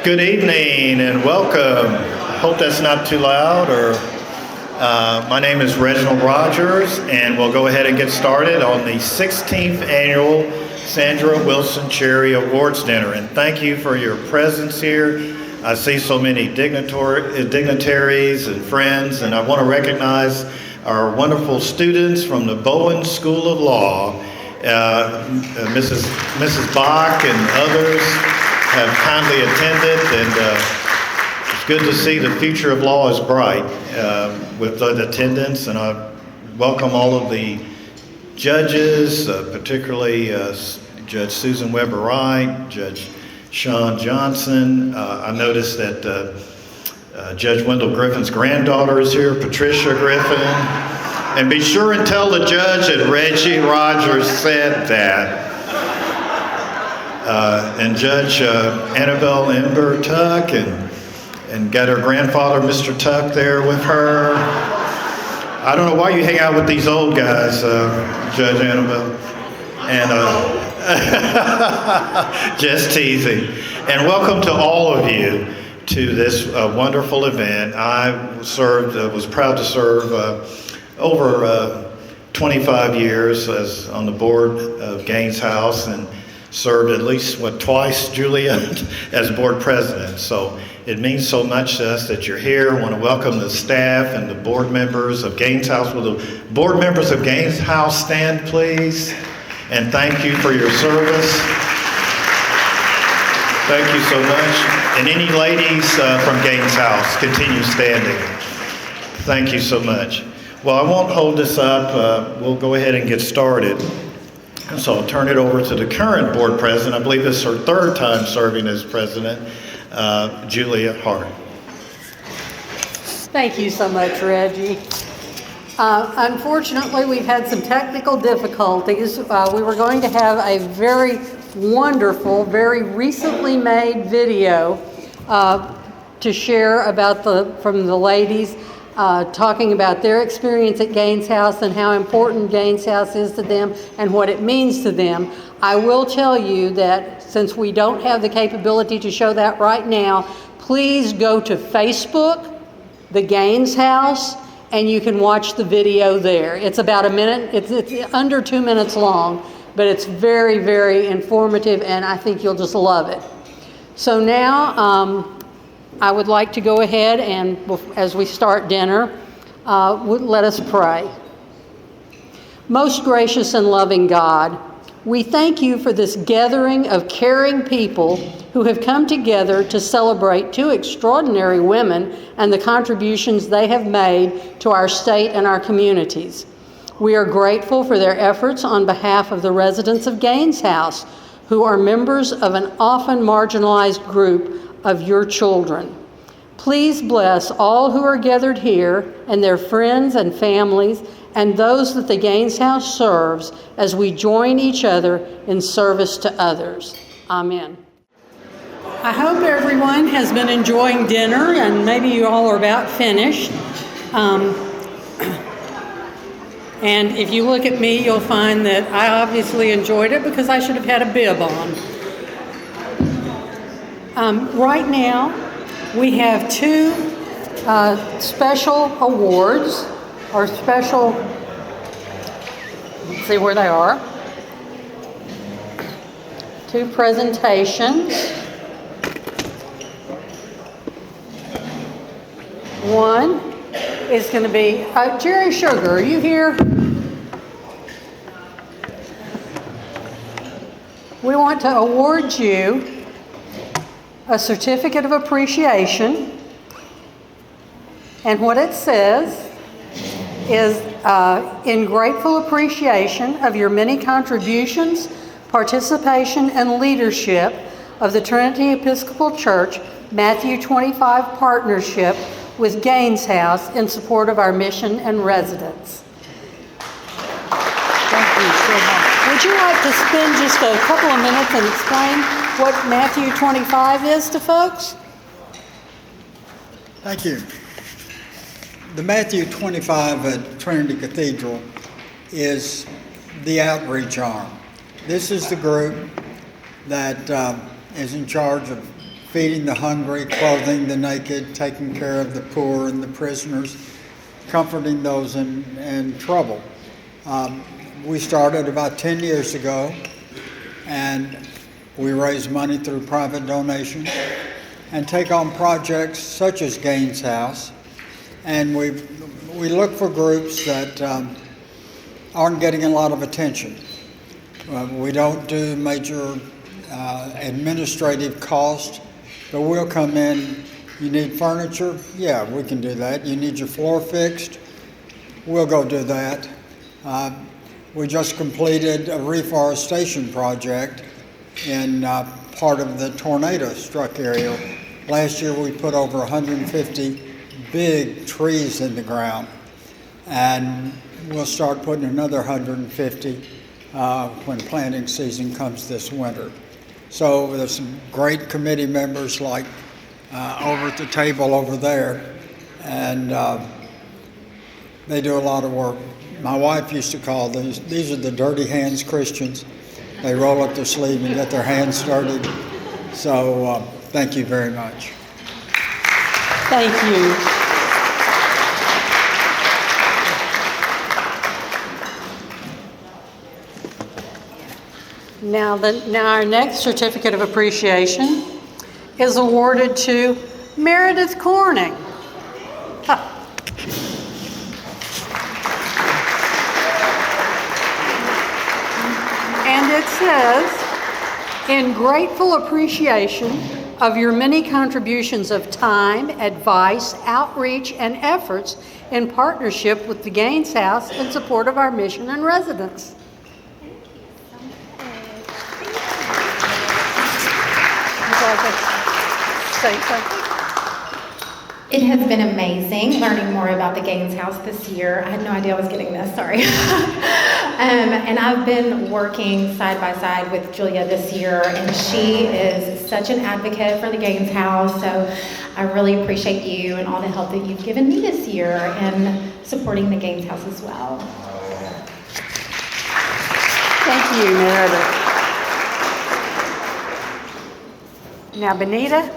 Good evening and welcome. Hope that's not too loud. My name is Reginald Rogers, and we'll go ahead and get started on the 16th annual Sandra Wilson Cherry Awards Dinner. And thank you for your presence here. I see so many dignitaries and friends, and I want to recognize our wonderful students from the Bowen School of Law. Mrs. Bach and others have kindly attended, and it's good to see the future of law is bright with the attendance. And I welcome all of the judges, particularly Judge Susan Weber Wright, Judge Sean Johnson. I noticed that Judge Wendell Griffin's granddaughter is here, Patricia Griffin. And be sure and tell the judge that Reggie Rogers said that. And Judge Annabelle Imber Tuck, and got her grandfather, Mr. Tuck, there with her. I don't know why you hang out with these old guys, Judge Annabelle. And just teasing. And welcome to all of you to this wonderful event. I was proud to serve over 25 years as on the board of Gaines House, and served at least twice, Julia, as board president. So it means so much to us that you're here. I want to welcome the staff and the board members of Gaines House. Will the board members of Gaines House stand, please? And thank you for your service. Thank you so much. And any ladies from Gaines House, continue standing. Thank you so much. Well, I won't hold this up. We'll go ahead and get started. So I'll turn it over to the current board president. I believe this is her third time serving as president, Julia Hart. Thank you so much, Reggie. Unfortunately, we've had some technical difficulties. We were going to have a very wonderful, very recently made video to share from the ladies, talking about their experience at Gaines House and how important Gaines House is to them and what it means to them. I will tell you that since we don't have the capability to show that right now, please go to Facebook, the Gaines House, and you can watch the video there. It's about a minute, it's under 2 minutes long, but it's very, very informative, and I think you'll just love it. So now, I would like to go ahead and, as we start dinner, let us pray. Most gracious and loving God, we thank you for this gathering of caring people who have come together to celebrate two extraordinary women and the contributions they have made to our state and our communities. We are grateful for their efforts on behalf of the residents of Gaines House, who are members of an often marginalized group of your children. Please bless all who are gathered here and their friends and families and those that the Gaines House serves as we join each other in service to others. Amen. I hope everyone has been enjoying dinner, and maybe you all are about finished. And if you look at me, you'll find that I obviously enjoyed it because I should have had a bib on. Right now, we have two special awards, or special, let's see where they are, two presentations. One is going to be, Jerry Sugar, are you here? We want to award you a certificate of appreciation, and what it says is, in grateful appreciation of your many contributions, participation, and leadership of the Trinity Episcopal Church Matthew 25 partnership with Gaines House in support of our mission and residents. Thank you so much. Would you like to spend just a couple of minutes and explain what Matthew 25 is to folks? Thank you. The Matthew 25 at Trinity Cathedral is the outreach arm. This is the group that is in charge of feeding the hungry, clothing the naked, taking care of the poor and the prisoners, comforting those in trouble. We started about 10 years ago, and we raise money through private donations and take on projects such as Gaines House. And we look for groups that aren't getting a lot of attention. We don't do major administrative costs, but we'll come in. You need furniture? Yeah, we can do that. You need your floor fixed? We'll go do that. We just completed a reforestation project in part of the tornado struck area. Last year we put over 150 big trees in the ground, and we'll start putting another 150 when planting season comes this winter. So there's some great committee members like over at the table over there, and they do a lot of work. My wife used to call these are the dirty hands Christians. They roll up their sleeve and get their hands dirty. So thank you very much. Thank you. Now our next certificate of appreciation is awarded to Meredith Corning. Huh. And it says, in grateful appreciation of your many contributions of time, advice, outreach, and efforts in partnership with the Gaines House in support of our mission and residents. Say something. It has been amazing learning more about the Gaines House this year. I had no idea I was getting this, sorry. And I've been working side by side with Julia this year, and she is such an advocate for the Gaines House, so I really appreciate you and all the help that you've given me this year in supporting the Gaines House as well. Thank you, Meredith. Now, Benita,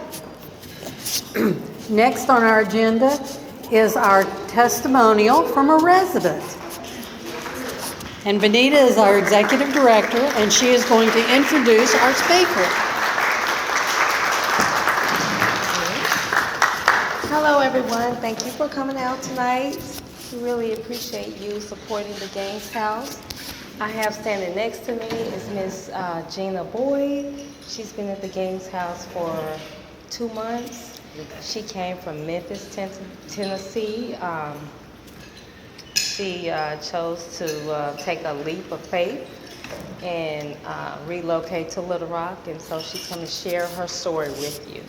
next on our agenda is our testimonial from a resident. And Benita is our executive director, and she is going to introduce our speaker. Hello, everyone. Thank you for coming out tonight. We really appreciate you supporting the Gaines House. I have standing next to me is Miss Gina Boyd. She's been at the Gaines House for 2 months. She came from Memphis, Tennessee. She chose to take a leap of faith and relocate to Little Rock, and so she's going to share her story with you.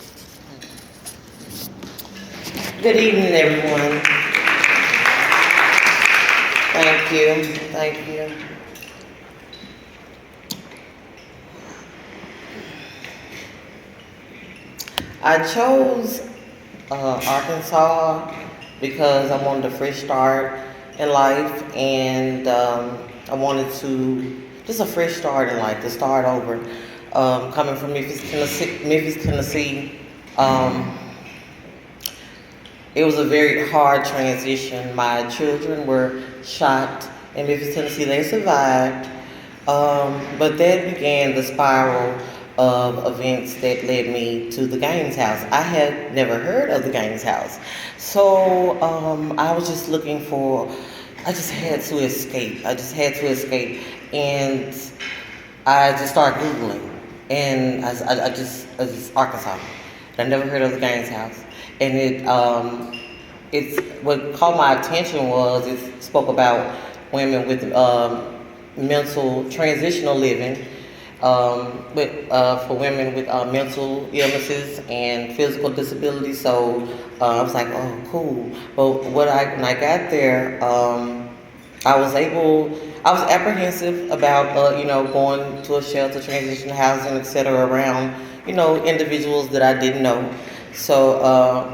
Good evening, everyone. Thank you. Thank you. I chose Arkansas because I wanted a fresh start in life, and I wanted to just a fresh start in life, to start over. Coming from Memphis, Tennessee, it was a very hard transition. My children were shot in Memphis, Tennessee. They survived, but that began the spiral of events that led me to the Gaines House. I had never heard of the Gaines House. So I was just looking for, I just had to escape. And I just started Googling. And I just Arkansas. I never heard of the Gaines House. And it's what caught my attention was it spoke about women with mental transitional living, for women with mental illnesses and physical disabilities. So I was like, oh, cool. But when I got there, I was apprehensive about, going to a shelter, transitional housing, etc., around, individuals that I didn't know. So,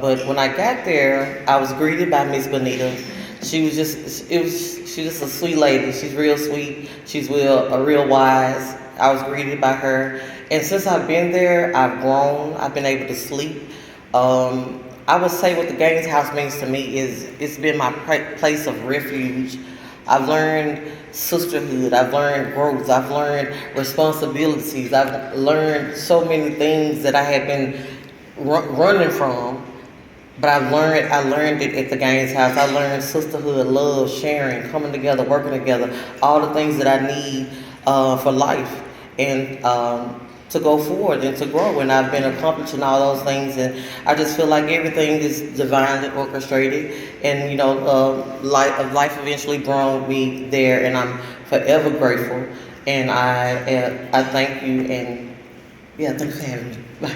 but when I got there, I was greeted by Miss Bonita. She's just a sweet lady. She's real sweet. She's real wise. I was greeted by her, And since I've been there, I've grown. I've been able to sleep. I would say what the Gaines House means to me is it's been my place of refuge. I've learned sisterhood. I've learned growth. I've learned responsibilities. I've learned so many things that I had been running from. But I learned it at the Gaines House. I learned sisterhood, love, sharing, coming together, working together, all the things that I need for life and to go forward and to grow. And I've been accomplishing all those things, and I just feel like everything is divinely orchestrated. And you know, life eventually brought me there, and I'm forever grateful. And I thank you, and yeah, thanks for having me. Bye.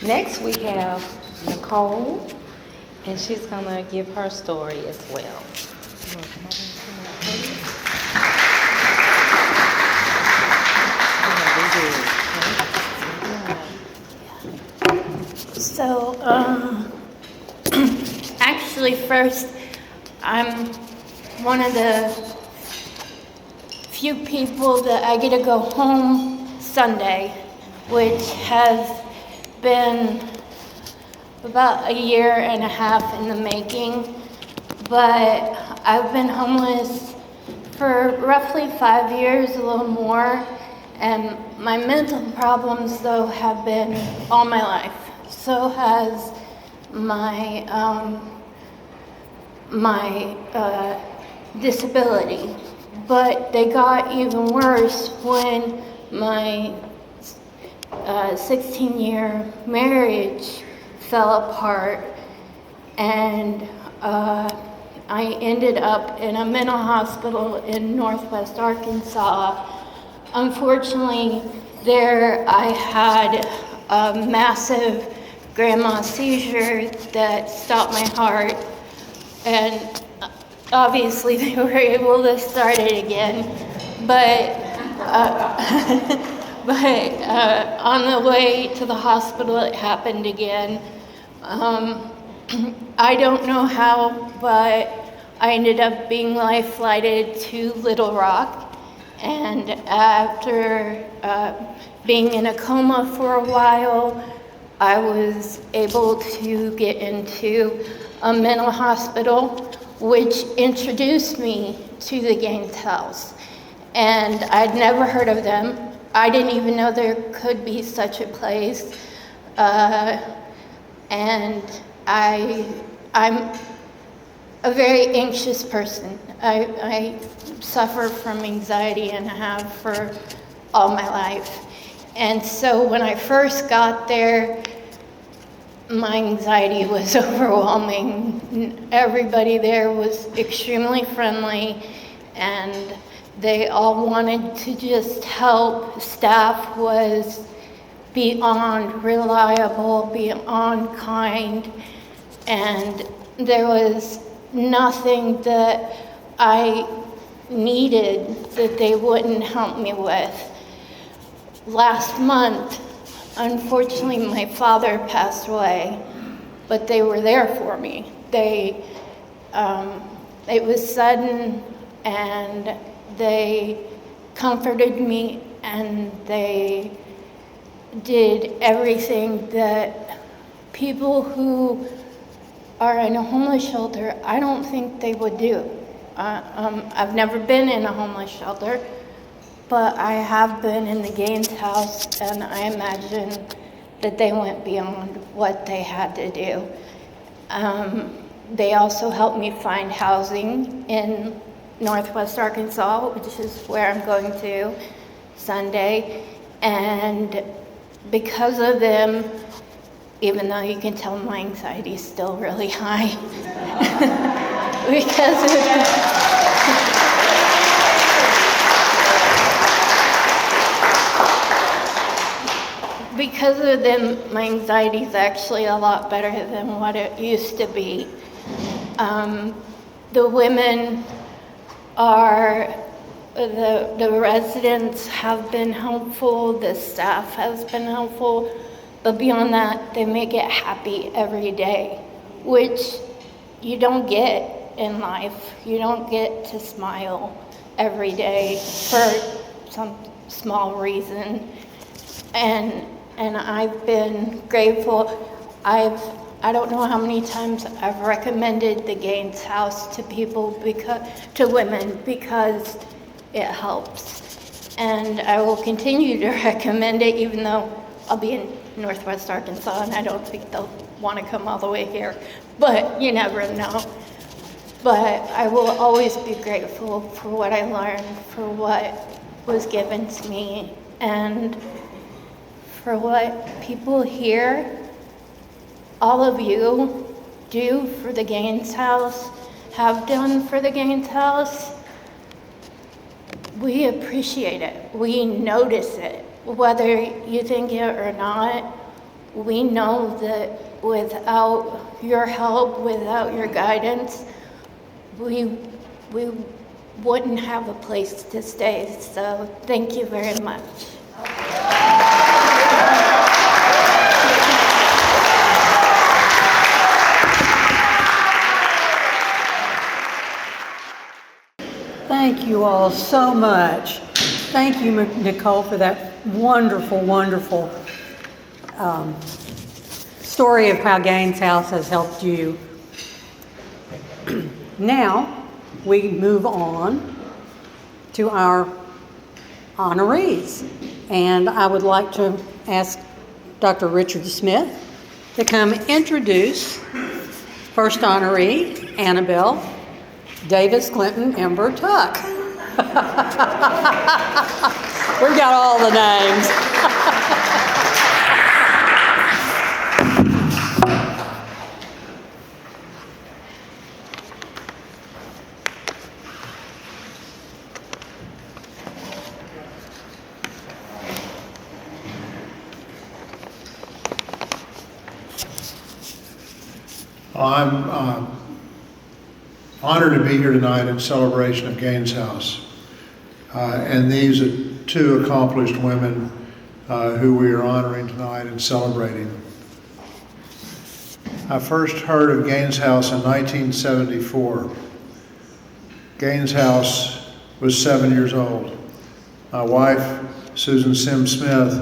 Next, we have Nicole, and she's gonna give her story as well. So, actually, first, I'm one of the few people that I get to go home Sunday, which has been about a year and a half in the making. But I've been homeless for roughly 5 years, a little more. And my mental problems, though, have been all my life. So has my disability. But they got even worse when my 16-year marriage fell apart, and I ended up in a mental hospital in Northwest Arkansas. Unfortunately, there I had a massive grandma seizure that stopped my heart, and obviously they were able to start it again, but on the way to the hospital it happened again. I don't know how, but I ended up being life-flighted to Little Rock. And after being in a coma for a while, I was able to get into a mental hospital, which introduced me to the Gaines House. And I'd never heard of them. I didn't even know there could be such a place. And I'm a very anxious person. I suffer from anxiety and have for all my life. And so when I first got there, my anxiety was overwhelming. Everybody there was extremely friendly, and they all wanted to just help. Staff was beyond reliable, beyond kind, and there was nothing that I needed that they wouldn't help me with. Last month, unfortunately, my father passed away, but they were there for me. It was sudden, and they comforted me, and they did everything that people who are in a homeless shelter, I don't think they would do. I've never been in a homeless shelter, but I have been in the Gaines House, and I imagine that they went beyond what they had to do. They also helped me find housing in Northwest Arkansas, which is where I'm going to Sunday, and because of them, even though you can tell my anxiety is still really high, because of them, my anxiety is actually a lot better than what it used to be. The women are, the residents have been helpful, the staff has been helpful, but beyond that, they make it happy every day, which you don't get in life. You don't get to smile every day for some small reason. And I've been grateful. I don't know how many times I've recommended the Gaines House to people, to women, because it helps. And I will continue to recommend it, even though I'll be in Northwest Arkansas and I don't think they'll want to come all the way here. But you never know. But I will always be grateful for what I learned, for what was given to me, and for what people here, all of you, do for the Gaines House, have done for the Gaines House. We appreciate it. We notice it. Whether you think it or not, we know that without your help, without your guidance, we wouldn't have a place to stay. So thank you very much. Thank you all so much. Thank you, Nicole, for that wonderful, wonderful story of how Gaines House has helped you. Now, we move on to our honorees. And I would like to ask Dr. Richard Smith to come introduce first honoree, Annabelle Davis Clinton Imber Tuck. We've got all the names. I'm honored to be here tonight in celebration of Gaines House. And these are two accomplished women who we are honoring tonight and celebrating. I first heard of Gaines House in 1974. Gaines House was 7 years old. My wife, Susan Sims Smith,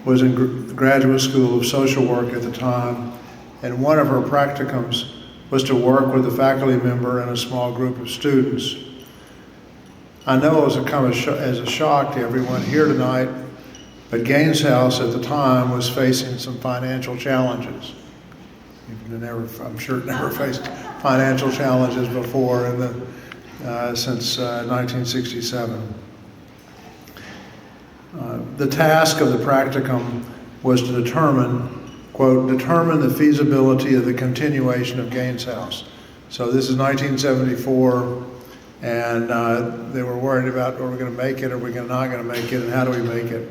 was in graduate school of social work at the time, and one of her practicums was to work with a faculty member and a small group of students. I know it was as a shock to everyone here tonight, but Gaines House at the time was facing some financial challenges. I'm sure it never faced financial challenges before since 1967. The task of the practicum was to determine, quote, determine the feasibility of the continuation of Gaines House. So this is 1974, and they were worried about, are we going to make it, are we not going to make it, and how do we make it?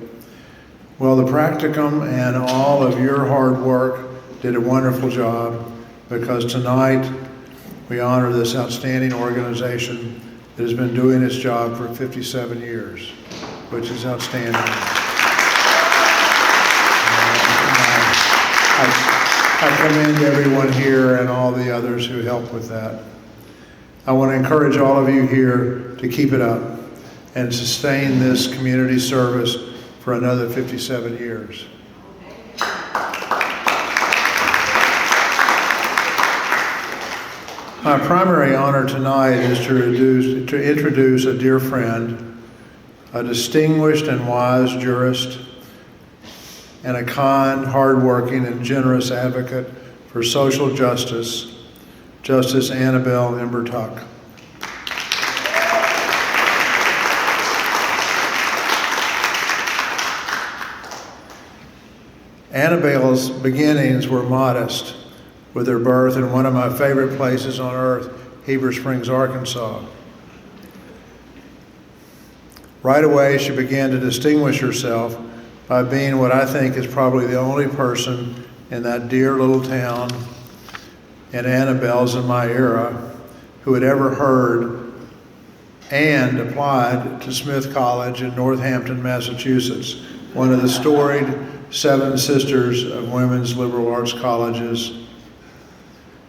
Well, the practicum and all of your hard work did a wonderful job, because tonight we honor this outstanding organization that has been doing its job for 57 years, which is outstanding. I commend everyone here and all the others who helped with that. I want to encourage all of you here to keep it up and sustain this community service for another 57 years. My primary honor tonight is to introduce a dear friend, a distinguished and wise jurist, and a kind, hardworking, and generous advocate for social justice, Justice Annabelle Imber Tuck. Annabelle's beginnings were modest, with her birth in one of my favorite places on earth, Heber Springs, Arkansas. Right away, she began to distinguish herself by being what I think is probably the only person in that dear little town, in Annabelle's and my era, who had ever heard and applied to Smith College in Northampton, Massachusetts, one of the storied 7 sisters of women's liberal arts colleges,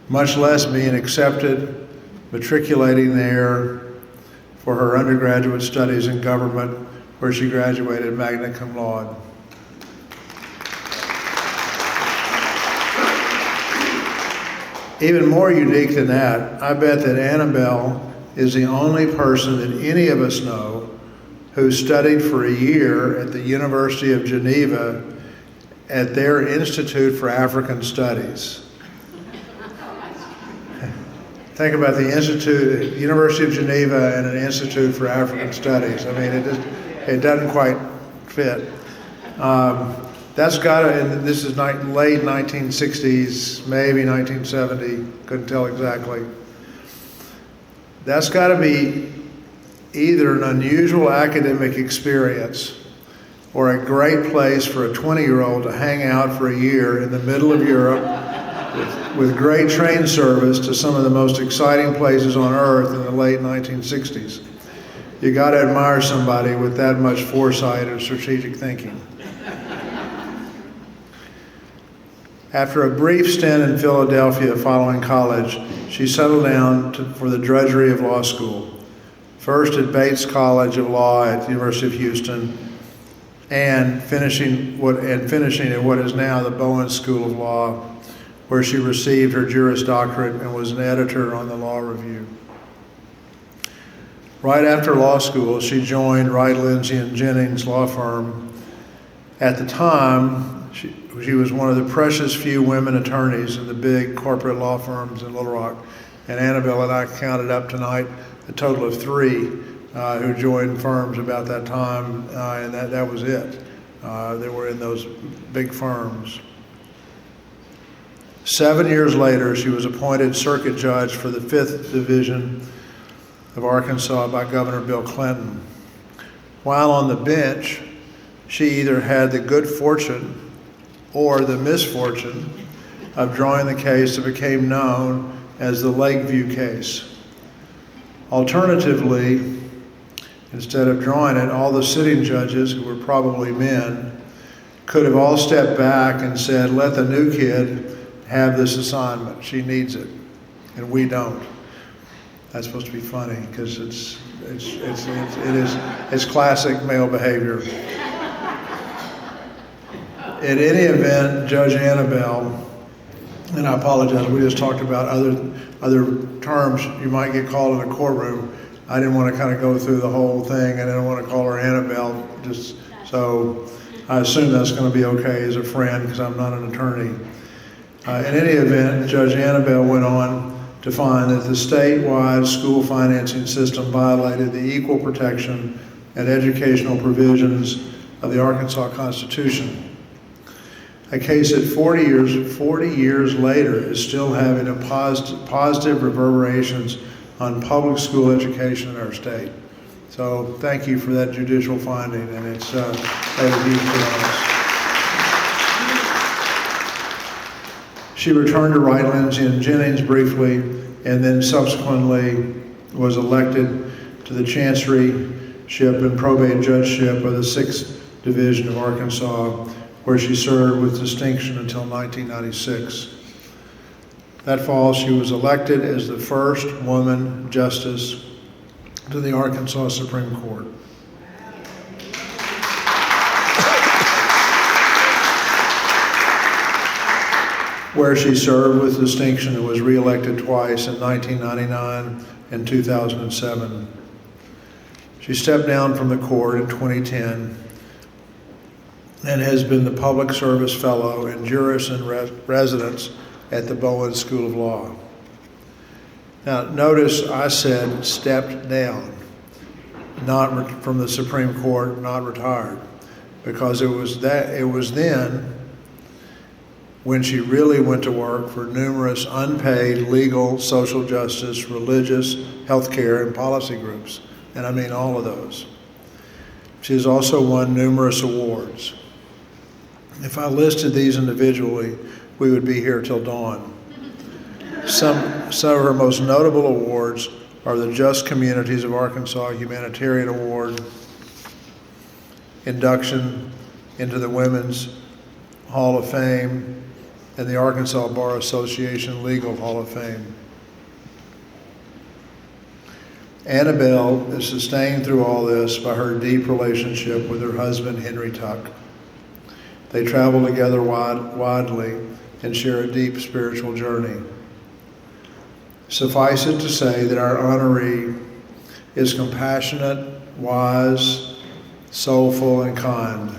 much less being accepted, matriculating there, for her undergraduate studies in government, where she graduated magna cum laude. Even more unique than that, I bet that Annabelle is the only person that any of us know who studied for a year at the University of Geneva at their Institute for African Studies. Think about the Institute, University of Geneva and an Institute for African Studies. I mean, it doesn't quite fit. That's got to, and this is late 1960s, maybe 1970, couldn't tell exactly. That's got to be either an unusual academic experience or a great place for a 20-year-old to hang out for a year in the middle of Europe with great train service to some of the most exciting places on earth in the late 1960s. You got to admire somebody with that much foresight and strategic thinking. After a brief stint in Philadelphia following college, she settled down for the drudgery of law school. First at Bates College of Law at the University of Houston, and finishing at what is now the Bowen School of Law, where she received her Juris Doctorate and was an editor on the Law Review. Right after law school, she joined Wright, Lindsey and Jennings law firm. At the time, she was one of the precious few women attorneys in the big corporate law firms in Little Rock. And Annabelle and I counted up tonight a total of 3 who joined firms about that time, and that was it. They were in those big firms. 7 years later, she was appointed circuit judge for the 5th Division of Arkansas by Governor Bill Clinton. While on the bench, she either had the good fortune or the misfortune of drawing the case that became known as the Lakeview case. Alternatively, instead of drawing it, all the sitting judges, who were probably men, could have all stepped back and said, let the new kid have this assignment. She needs it, and we don't. That's supposed to be funny because it's classic male behavior. In any event, Judge Annabelle, and I apologize, we just talked about other terms you might get called in a courtroom. I didn't want to kind of go through the whole thing, and I didn't want to call her Annabelle, just so I assume that's going to be okay as a friend because I'm not an attorney. In any event, Judge Annabelle went on to find that the statewide school financing system violated the equal protection and educational provisions of the Arkansas Constitution. A case that 40 years later is still having a positive reverberations on public school education in our state. So thank you for that judicial finding, and it's made a huge difference. She returned to Wright, Lindsey and Jennings briefly, and then subsequently was elected to the chanceryship and probate judgeship of the 6th Division of Arkansas, where she served with distinction until 1996. That fall, she was elected as the first woman justice to the Arkansas Supreme Court. Where she served with distinction and was reelected twice in 1999 and 2007. She stepped down from the court in 2010 and has been the Public Service Fellow and Juris in Residence at the Bowen School of Law. Now, notice I said stepped down, not from the Supreme Court, not retired, because it was then when she really went to work for numerous unpaid legal, social justice, religious, healthcare, and policy groups, and I mean all of those. She has also won numerous awards. If I listed these individually, we would be here till dawn. Some of her most notable awards are the Just Communities of Arkansas Humanitarian Award, induction into the Women's Hall of Fame, and the Arkansas Bar Association Legal Hall of Fame. Annabelle is sustained through all this by her deep relationship with her husband, Henry Tuck. They travel together widely and share a deep spiritual journey. Suffice it to say that our honoree is compassionate, wise, soulful, and kind.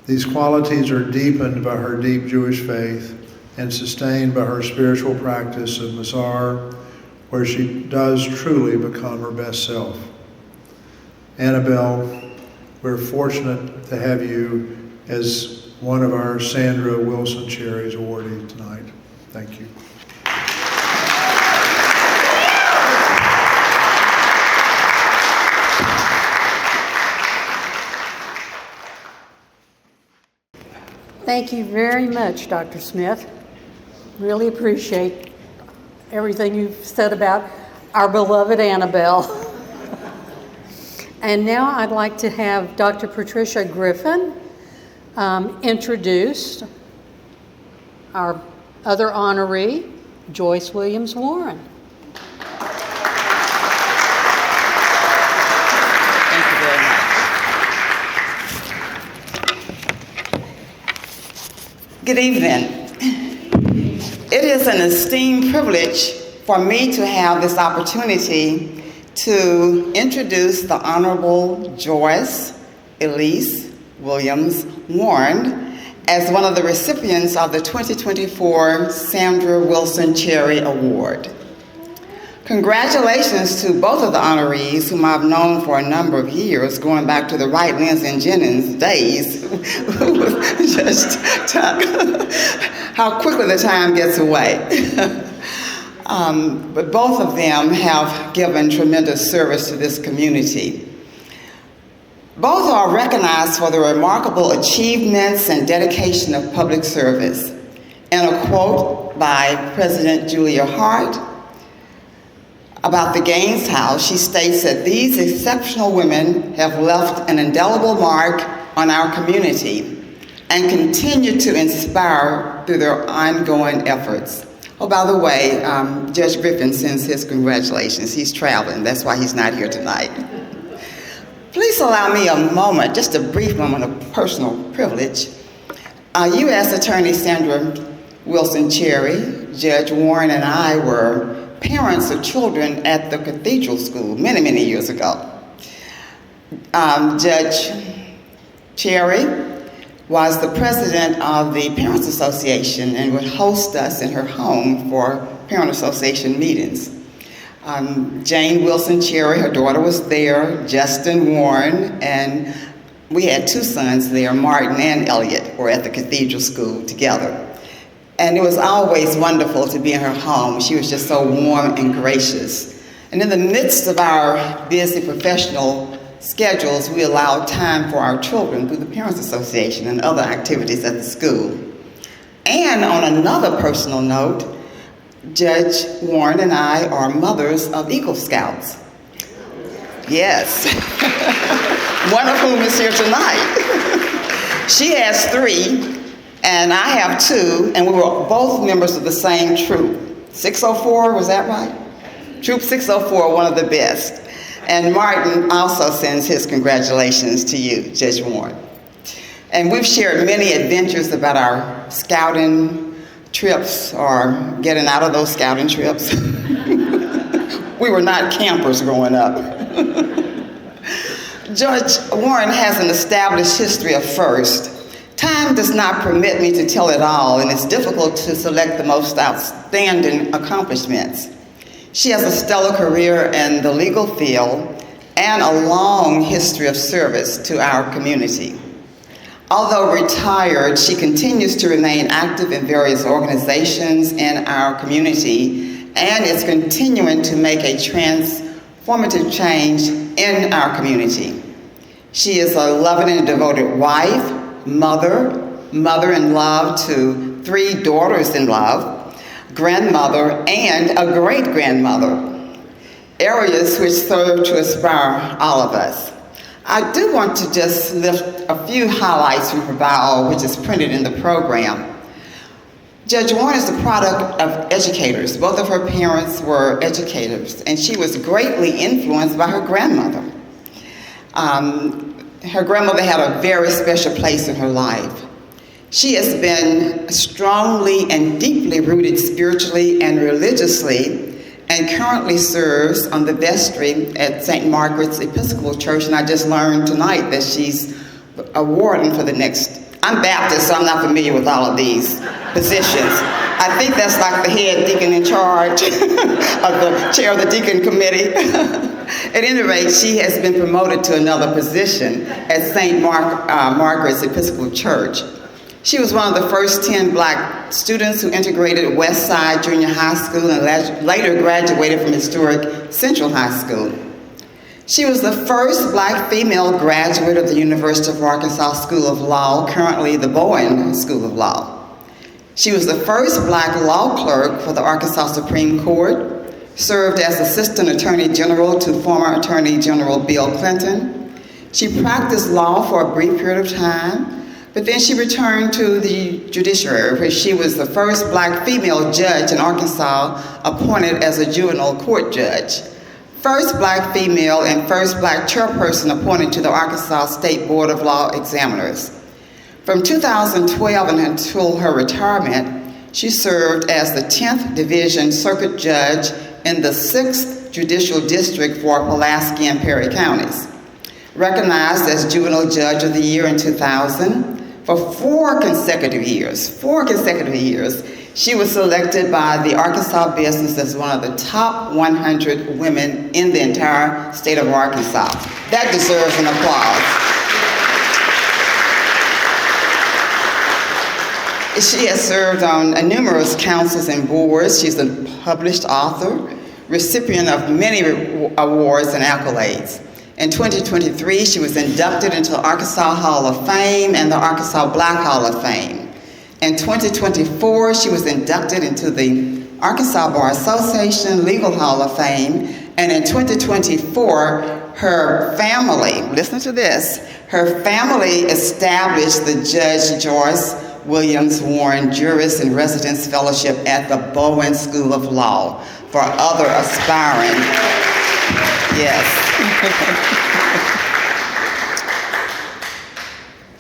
These qualities are deepened by her deep Jewish faith and sustained by her spiritual practice of Mazar, where she does truly become her best self. Annabelle, we're fortunate to have you as one of our Sandra Wilson Cherries awardees tonight. Thank you. Thank you very much, Dr. Smith. Really appreciate everything you've said about our beloved Annabelle. And now I'd like to have Dr. Patricia Griffin introduce our other honoree, Joyce Williams Warren. Thank you very much. Good evening. It is an esteemed privilege for me to have this opportunity to introduce the Honorable Joyce Williams Warren as one of the recipients of the 2024 Sandra Wilson Cherry Award. Congratulations to both of the honorees, whom I've known for a number of years, going back to the Wright, Lenz, and Jennings days. Just how quickly the time gets away. But both of them have given tremendous service to this community. Both are recognized for their remarkable achievements and dedication of public service. In a quote by President Julia Hart about the Gaines House, she states that these exceptional women have left an indelible mark on our community and continue to inspire through their ongoing efforts. Oh, by the way, Judge Griffin sends his congratulations. He's traveling. That's why he's not here tonight. Please allow me a moment, just a brief moment of personal privilege. U.S. Attorney Sandra Wilson Cherry, Judge Warren, and I were parents of children at the Cathedral School many, many years ago. Judge Cherry was the president of the Parents Association and would host us in her home for Parent Association meetings. Jane Wilson Cherry, her daughter, was there, Justin Warren, and we had two sons there, Martin and Elliot, were at the Cathedral School together. And it was always wonderful to be in her home. She was just so warm and gracious. And in the midst of our busy professional schedules, we allowed time for our children through the Parents Association and other activities at the school. And on another personal note, Judge Warren and I are mothers of Eagle Scouts. Yes, one of whom is here tonight. She has 3, and I have 2, and we were both members of the same troop. 604, was that right? Troop 604, one of the best. And Martin also sends his congratulations to you, Judge Warren. And we've shared many adventures about our scouting trips or getting out of those scouting trips. We were not campers growing up. Judge Warren has an established history of first. Time does not permit me to tell it all, and it's difficult to select the most outstanding accomplishments. She has a stellar career in the legal field and a long history of service to our community. Although retired, she continues to remain active in various organizations in our community and is continuing to make a transformative change in our community. She is a loving and devoted wife, mother-in-law to 3 daughters-in-law, grandmother, and a great-grandmother, areas which serve to inspire all of us. I do want to just lift a few highlights from her bio, which is printed in the program. Judge Warren is the product of educators. Both of her parents were educators, and she was greatly influenced by her grandmother. Her grandmother had a very special place in her life. She has been strongly and deeply rooted spiritually and religiously, and currently serves on the vestry at St. Margaret's Episcopal Church, and I just learned tonight that she's a warden for the next. I'm Baptist, so I'm not familiar with all of these positions. I think that's like the head deacon in charge of the chair of the deacon committee. At any rate, she has been promoted to another position at St. Margaret's Episcopal Church. She was one of the first 10 black students who integrated West Side Junior High School and later graduated from historic Central High School. She was the first black female graduate of the University of Arkansas School of Law, currently the Bowen School of Law. She was the first black law clerk for the Arkansas Supreme Court, served as Assistant Attorney General to former Attorney General Bill Clinton. She practiced law for a brief period of time, but then she returned to the judiciary, where she was the first black female judge in Arkansas appointed as a juvenile court judge, first black female and first black chairperson appointed to the Arkansas State Board of Law Examiners. From 2012 and until her retirement, she served as the 10th Division Circuit Judge in the 6th Judicial District for Pulaski and Perry counties. Recognized as Juvenile Judge of the Year in 2000, for 4 consecutive years, she was selected by the Arkansas Business as one of the top 100 women in the entire state of Arkansas. That deserves an applause. She has served on numerous councils and boards. She's a published author, recipient of many awards and accolades. In 2023, she was inducted into the Arkansas Hall of Fame and the Arkansas Black Hall of Fame. In 2024, she was inducted into the Arkansas Bar Association Legal Hall of Fame. And in 2024, her family, listen to this, her family established the Judge Joyce Williams Warren Juris in Residence Fellowship at the Bowen School of Law for other aspiring. Yes.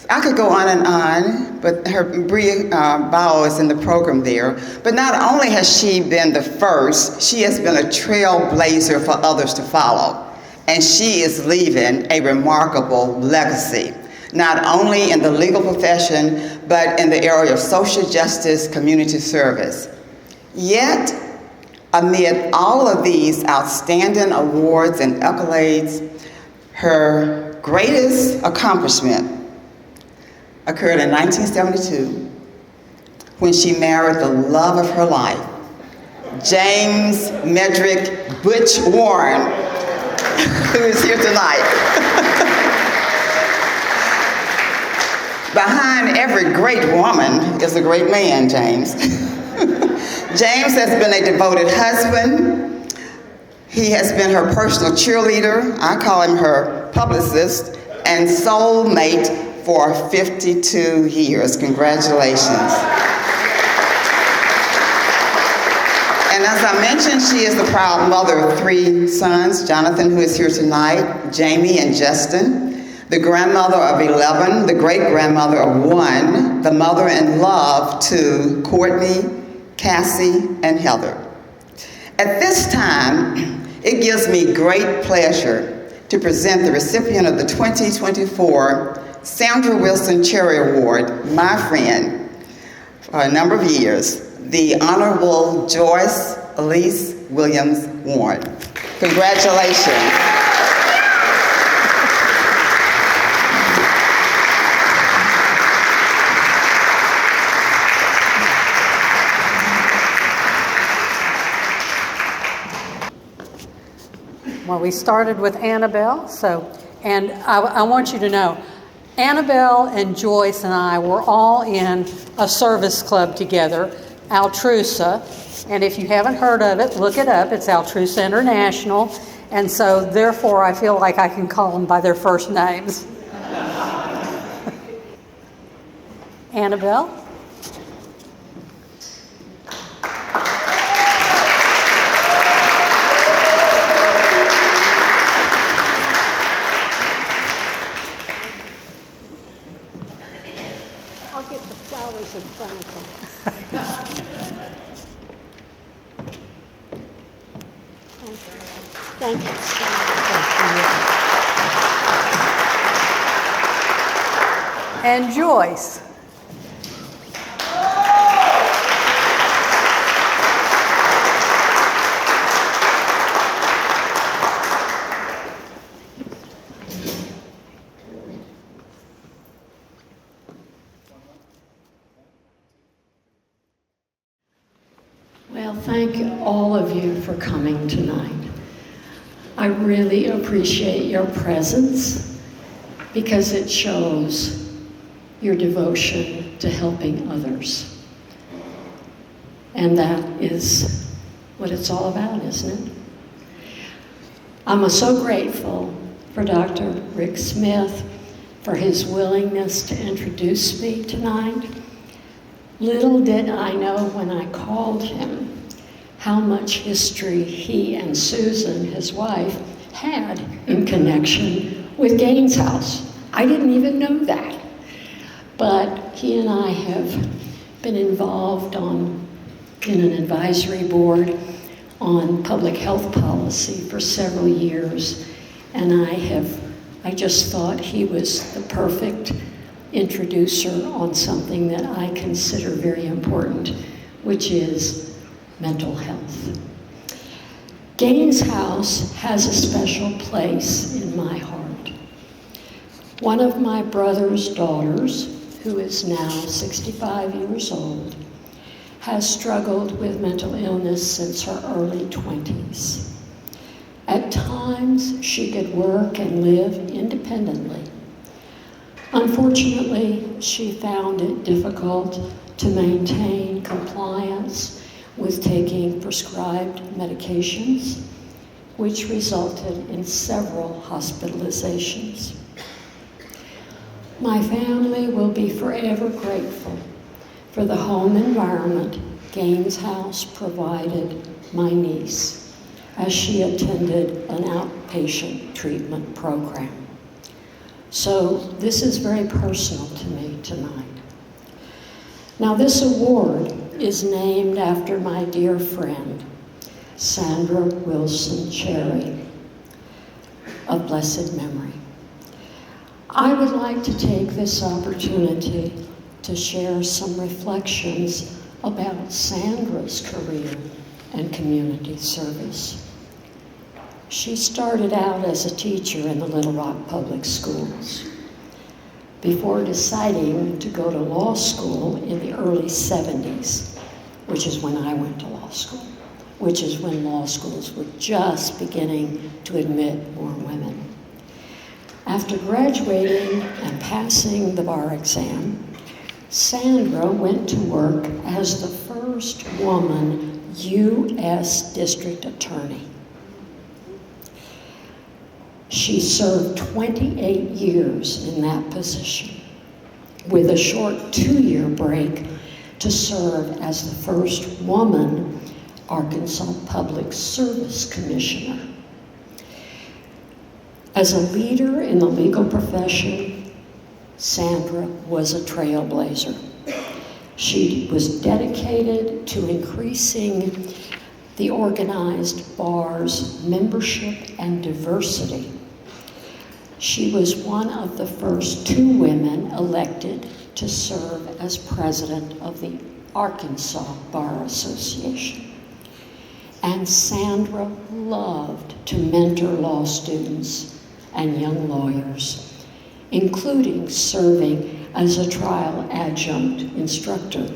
I could go on and on, but her brief bio is in the program there. But not only has she been the first, she has been a trailblazer for others to follow. And she is leaving a remarkable legacy, not only in the legal profession, but in the area of social justice, community service. Yet, amid all of these outstanding awards and accolades, her greatest accomplishment occurred in 1972 when she married the love of her life, James Medrick Butch Warren, who is here tonight. Behind every great woman is a great man, James. James has been a devoted husband. He has been her personal cheerleader. I call him her publicist and soulmate for 52 years. Congratulations. And as I mentioned, she is the proud mother of 3 sons, Jonathan, who is here tonight, Jamie and Justin, the grandmother of 11, the great-grandmother of 1, the mother-in-law to Courtney, Cassie, and Heather. At this time, it gives me great pleasure to present the recipient of the 2024 Sandra Wilson Cherry Award, my friend, for a number of years, the Honorable Joyce Williams Warren. Congratulations. Well, we started with Annabelle, and I want you to know, Annabelle and Joyce and I were all in a service club together, Altrusa, and if you haven't heard of it, look it up. It's Altrusa International, and so therefore I feel like I can call them by their first names. Flowers in front of them. Thank you. And Joyce. Well, thank all of you for coming tonight. I really appreciate your presence because it shows your devotion to helping others. And that is what it's all about, isn't it? I'm so grateful for Dr. Rick Smith for his willingness to introduce me tonight. Little did I know when I called him how much history he and Susan, his wife, had in connection with Gaines House. I didn't even know that. But he and I have been involved in an advisory board on public health policy for several years, and I just thought he was the perfect introducer on something that I consider very important, which is mental health. Gaines House has a special place in my heart. One of my brother's daughters, who is now 65 years old, has struggled with mental illness since her early 20s. At times, she could work and live independently. Unfortunately, she found it difficult to maintain compliance with taking prescribed medications, which resulted in several hospitalizations. My family will be forever grateful for the home environment Gaines House provided my niece as she attended an outpatient treatment program. So this is very personal to me tonight. Now, this award is named after my dear friend, Sandra Wilson Cherry, of blessed memory. I would like to take this opportunity to share some reflections about Sandra's career and community service. She started out as a teacher in the Little Rock Public Schools before deciding to go to law school in the early 70s, which is when I went to law school, which is when law schools were just beginning to admit more women. After graduating and passing the bar exam, Sandra went to work as the first woman U.S. District Attorney. She served 28 years in that position, with a short 2-year break to serve as the first woman Arkansas Public Service Commissioner. As a leader in the legal profession, Sandra was a trailblazer. She was dedicated to increasing the organized bar's membership and diversity. She was one of the first 2 women elected to serve as president of the Arkansas Bar Association. And Sandra loved to mentor law students and young lawyers, including serving as a trial adjunct instructor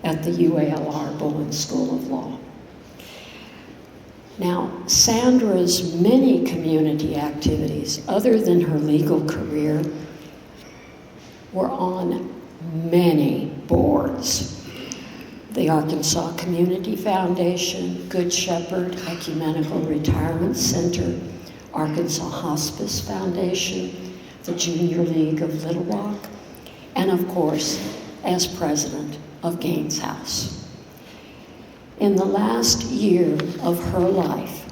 at the UALR Bullen School of Law. Now, Sandra's many community activities, other than her legal career, were on many boards. The Arkansas Community Foundation, Good Shepherd Ecumenical Retirement Center, Arkansas Hospice Foundation, the Junior League of Little Rock, and of course, as president of Gaines House. In the last year of her life,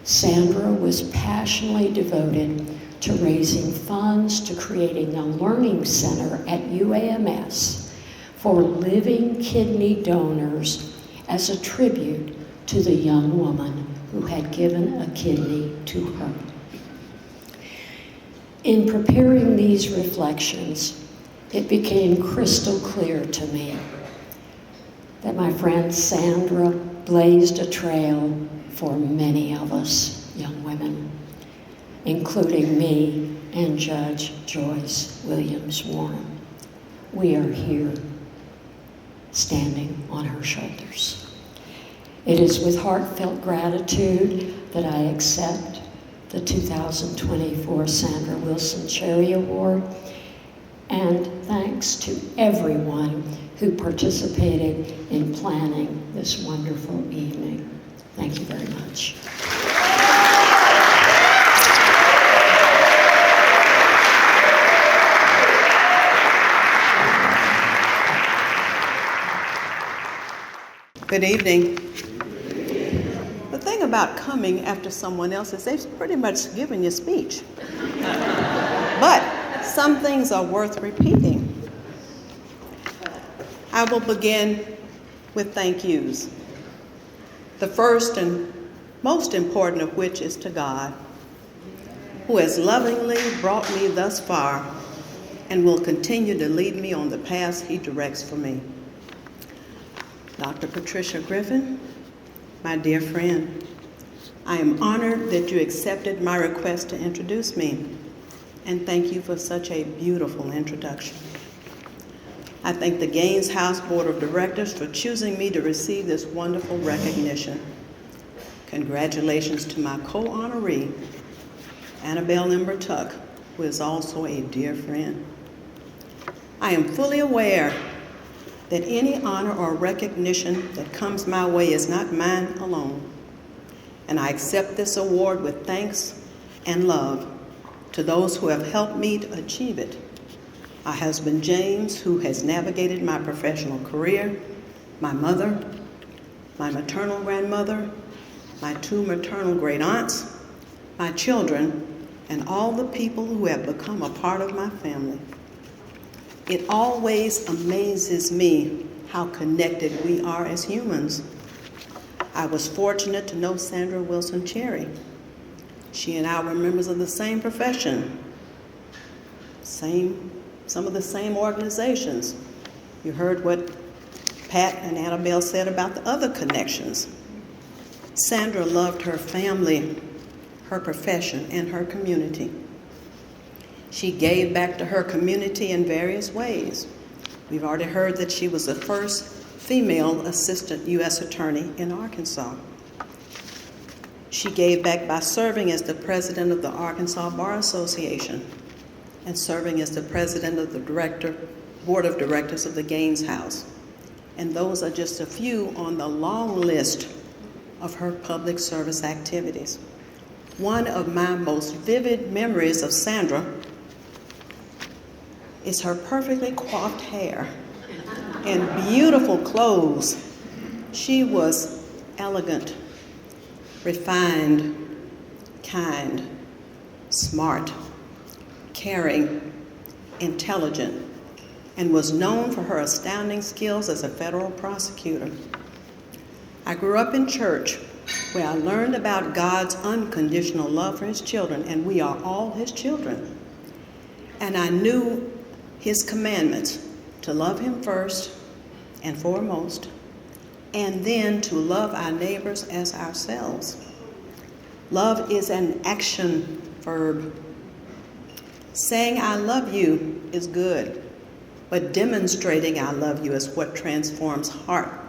Sandra was passionately devoted to raising funds to creating a learning center at UAMS for living kidney donors as a tribute to the young woman who had given a kidney to her. In preparing these reflections, it became crystal clear to me that my friend Sandra blazed a trail for many of us young women, including me and Judge Joyce Williams Warren. We are here, standing on her shoulders. It is with heartfelt gratitude that I accept the 2024 Sandra Wilson Cherry Award, and thanks to everyone who participated in planning this wonderful evening. Thank you very much. Good evening. The thing about coming after someone else is they've pretty much given your speech. But some things are worth repeating. I will begin with thank yous. The first and most important of which is to God, who has lovingly brought me thus far and will continue to lead me on the path he directs for me. Dr. Patricia Griffin, my dear friend, I am honored that you accepted my request to introduce me, and thank you for such a beautiful introduction. I thank the Gaines House Board of Directors for choosing me to receive this wonderful recognition. Congratulations to my co-honoree, Annabelle Imber, who is also a dear friend. I am fully aware that any honor or recognition that comes my way is not mine alone, and I accept this award with thanks and love to those who have helped me to achieve it. My husband, James, who has navigated my professional career, my mother, my maternal grandmother, my 2 maternal great aunts, my children, and all the people who have become a part of my family. It always amazes me how connected we are as humans. I was fortunate to know Sandra Wilson Cherry. She and I were members of the same profession, some of the same organizations. You heard what Pat and Annabelle said about the other connections. Sandra loved her family, her profession, and her community. She gave back to her community in various ways. We've already heard that she was the first female assistant U.S. attorney in Arkansas. She gave back by serving as the president of the Arkansas Bar Association and serving as the president of the board of directors of the Gaines House. And those are just a few on the long list of her public service activities. One of my most vivid memories of Sandra is her perfectly coiffed hair and beautiful clothes. She was elegant, refined, kind, smart, caring, intelligent, and was known for her astounding skills as a federal prosecutor. I grew up in church where I learned about God's unconditional love for his children, and we are all his children. And I knew his commandments to love him first and foremost, and then to love our neighbors as ourselves. Love is an action verb. Saying I love you is good, but demonstrating I love you is what transforms hearts,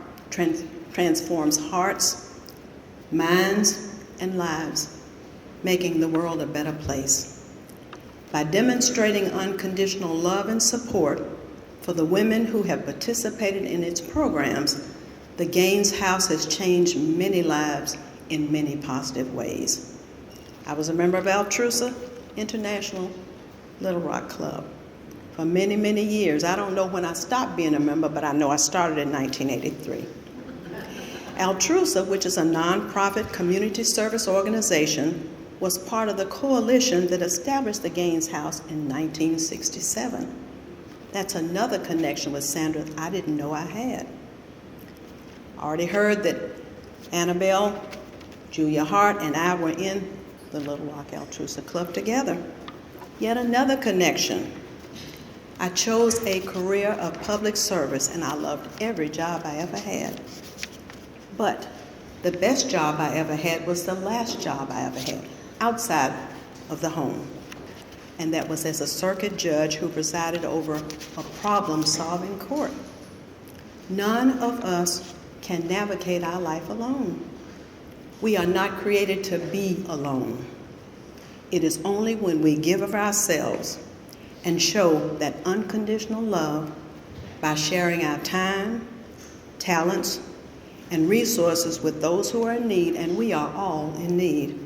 minds, and lives, making the world a better place. By demonstrating unconditional love and support for the women who have participated in its programs, the Gaines House has changed many lives in many positive ways. I was a member of Altrusa International Little Rock Club for many, many years. I don't know when I stopped being a member, but I know I started in 1983. Altrusa, which is a nonprofit community service organization, was part of the coalition that established the Gaines House in 1967. That's another connection with Sandra I didn't know I had. I already heard that Annabelle, Julia Hart, and I were in the Little Rock Altrusa Club together. Yet another connection. I chose a career of public service, and I loved every job I ever had. But the best job I ever had was the last job I ever had, outside of the home. And that was as a circuit judge who presided over a problem-solving court. None of us can navigate our life alone. We are not created to be alone. It is only when we give of ourselves and show that unconditional love by sharing our time, talents, and resources with those who are in need, and we are all in need.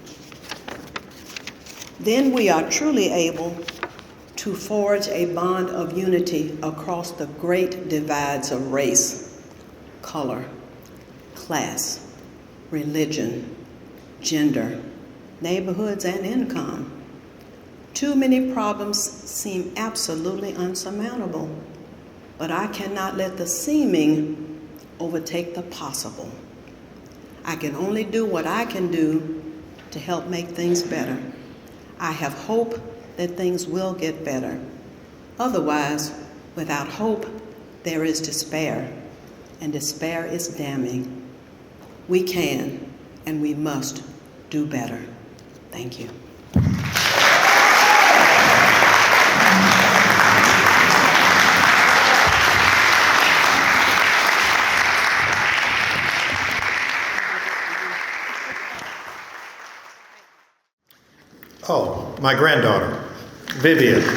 Then we are truly able to forge a bond of unity across the great divides of race, color, class, religion, gender, neighborhoods, and income. Too many problems seem absolutely unsurmountable, but I cannot let the seeming overtake the possible. I can only do what I can do to help make things better. I have hope that things will get better. Otherwise, without hope, there is despair, and despair is damning. We can and we must do better. Thank you. Oh, my granddaughter, Vivian. So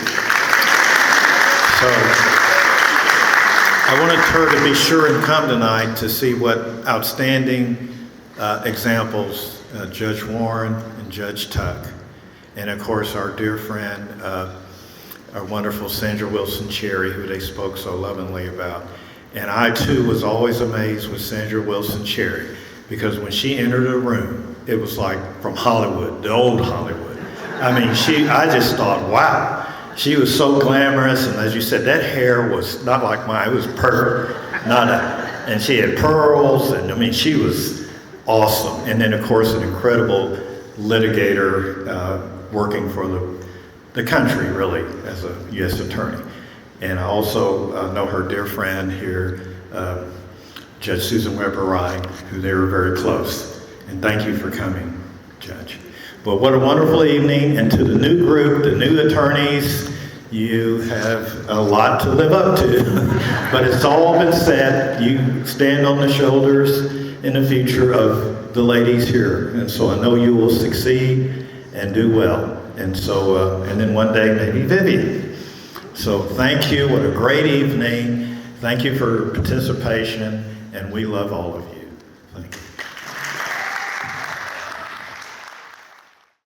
I wanted her to be sure and come tonight to see what outstanding examples Judge Warren and Judge Tuck, and of course our dear friend, our wonderful Sandra Wilson Cherry, who they spoke so lovingly about. And I too was always amazed with Sandra Wilson Cherry, because when she entered a room, it was like from Hollywood, the old Hollywood. I mean, I just thought, wow, she was so glamorous, and as you said, that hair was not like mine, it was perfect, and she had pearls, and I mean, she was awesome. And then, of course, an incredible litigator working for the country, really, as a U.S. attorney. And I also know her dear friend here, Judge Susan Weber Wright, who they were very close. And thank you for coming, Judge. Well, what a wonderful evening, and to the new group, the new attorneys, you have a lot to live up to, but it's all been said. You stand on the shoulders in the future of the ladies here, and so I know you will succeed and do well. And so, and then one day maybe Vivian. So thank you, what a great evening. Thank you for participation, and we love all of you. Thank you.